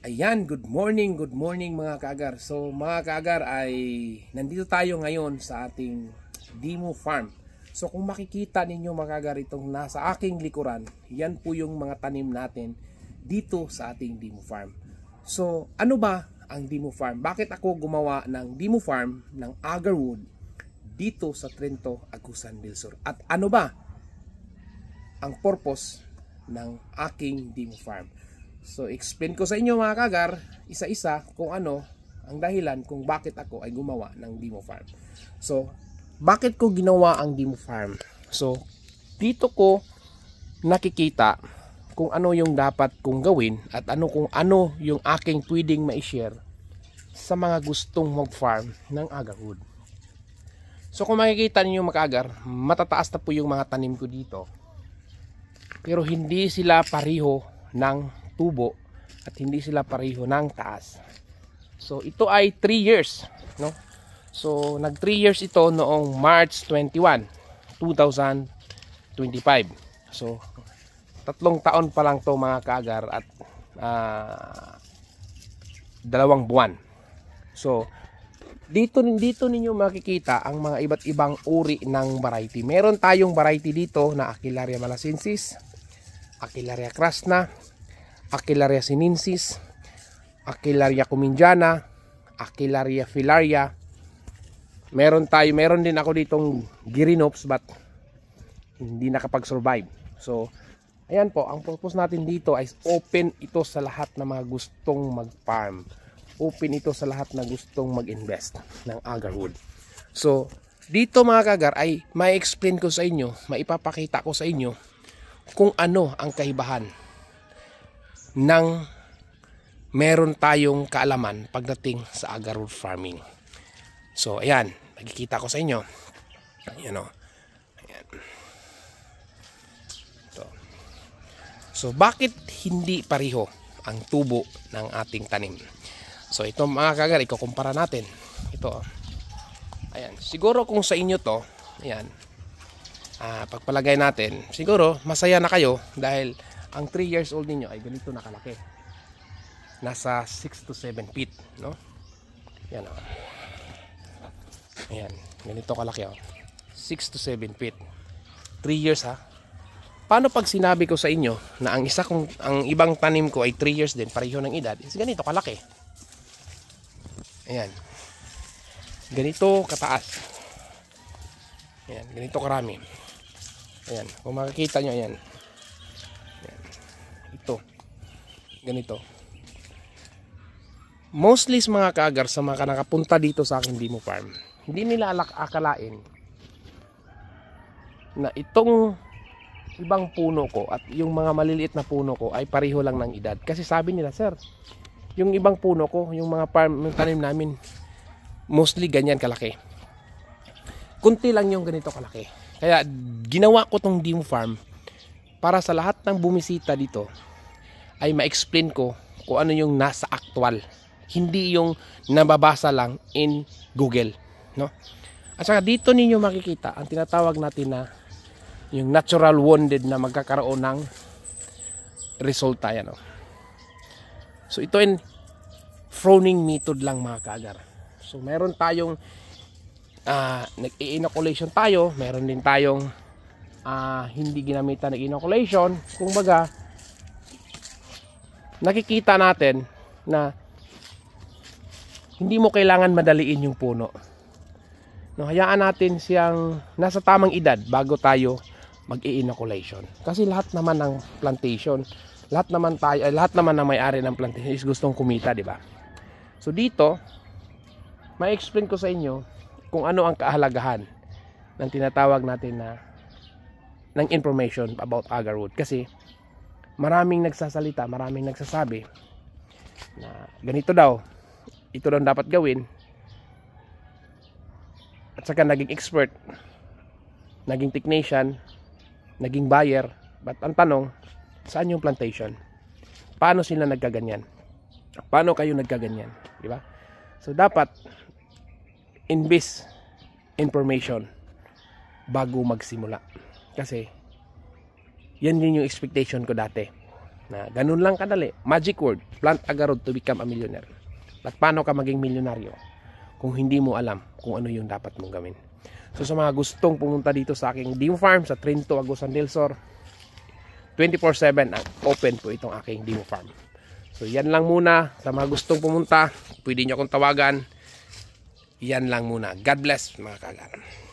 Ayan, good morning mga kaagar. So mga kaagar ay nandito tayo ngayon sa ating Dimo Farm. So kung makikita ninyo mga kaagar itong nasa aking likuran, yan po yung mga tanim natin dito sa ating Dimo Farm. So ano ba ang Dimo Farm? Bakit ako gumawa ng Dimo Farm ng agarwood dito sa Trento, Agusan del Sur? At ano ba ang purpose ng aking Dimo Farm? So, explain ko sa inyo mga kagar, isa-isa kung ano ang dahilan kung bakit ako ay gumawa ng Dimo Farm. So, bakit ko ginawa ang Dimo Farm? So, dito ko nakikita kung ano yung dapat kong gawin at kung ano yung aking pwedeng ma-share sa mga gustong mag-farm ng agarwood. So, kung makikita niyo mga kagar, matataas na po yung mga tanim ko dito. Pero hindi sila pareho ng tubo at hindi sila pareho ng taas. So ito ay 3 years, no? So nag 3 years ito noong March 21, 2025. So 3 taon pa lang to mga kaagar at 2 buwan. So dito ninyo makikita ang mga iba't ibang uri ng variety. Meron tayong variety dito na Aquilaria malacensis, Aquilaria crasna, Aquilaria sinensis, Aquilaria cumingiana, Aquilaria filaria. Meron din ako ditong Gyrinopsis but hindi nakapag-survive. So, ayan po, ang purpose natin dito ay open ito sa lahat ng mga gustong mag-farm. Open ito sa lahat na gustong mag-invest ng agarwood. So, dito mga kagar ay mai-explain ko sa inyo, maipapakita ko sa inyo kung ano ang kaibahan nang meron tayong kaalaman pagdating sa agarwood farming. So ayan, nakikita ko sa inyo. Ayan o. Ayan. So bakit hindi pareho ang tubo ng ating tanim? So ito mga kagar, ikukumpara natin. Ito. Ayan, siguro kung sa inyo to, ayan. Pagpalagay natin, siguro masaya na kayo dahil ang 3 years old ninyo ay ganito nakalaki. Nasa 6 to 7 feet, no? Yan o. Ayan, ganito kalaki o. 6 to 7 feet. 3 years ha. Paano pag sinabi ko sa inyo na ang ibang tanim ko ay 3 years din, pareho ng edad, is ganito kalaki. Ayan. Ganito kataas. Ayan, ganito karami. Ayan, kung makikita nyo, ayan. Ito, ganito. Mostly mga kaagar sa mga nakapunta dito sa aking Dimo Farm, hindi nila akalain na itong ibang puno ko at yung mga maliliit na puno ko ay pareho lang ng edad. Kasi sabi nila, sir, yung ibang puno ko, yung mga farm, yung tanim namin, mostly ganyan kalaki. Kunti lang yung ganito kalaki. Kaya ginawa ko tong Dimo Farm para sa lahat ng bumisita dito ay ma-explain ko kung ano yung nasa actual, hindi yung nababasa lang in Google, no? At saka dito ninyo makikita ang tinatawag natin na yung natural wounded na magkakaroon ng resulta yan, no? So ito in pruning method lang mga kaagar. So meron tayong nag-inoculation tayo, meron din tayong hindi ginamitan ng inoculation. Kung baga, nakikita natin na hindi mo kailangan madaliin yung puno. No, hayaan natin siyang nasa tamang edad bago tayo mag-i-inoculation. Kasi lahat naman ng plantation, lahat naman ng may-ari ng plantation is gustong kumita, di ba? So dito, may explain ko sa inyo kung ano ang kahalagahan ng tinatawag natin na ng information about agarwood. Kasi maraming nagsasalita, maraming nagsasabi na ganito daw, ito daw dapat gawin, at saka naging expert, naging technician, naging buyer. But ang tanong, saan yung plantation? Paano sila nagkaganyan? Paano kayo nagkaganyan? Diba? So dapat invest information bago magsimula. Kasi yan din yung expectation ko dati. Na ganun lang kadali. Magic word, plant agarod to become a millionaire. At paano ka maging milyonaryo kung hindi mo alam kung ano yung dapat mong gawin. So sa mga gustong pumunta dito sa aking Dimo Farm sa Trinto, Agusan del Sur, 24/7 open po itong aking Dimo Farm. So yan lang muna. Sa mga gustong pumunta, pwede nyo akong tawagan. Yan lang muna. God bless mga kaagar.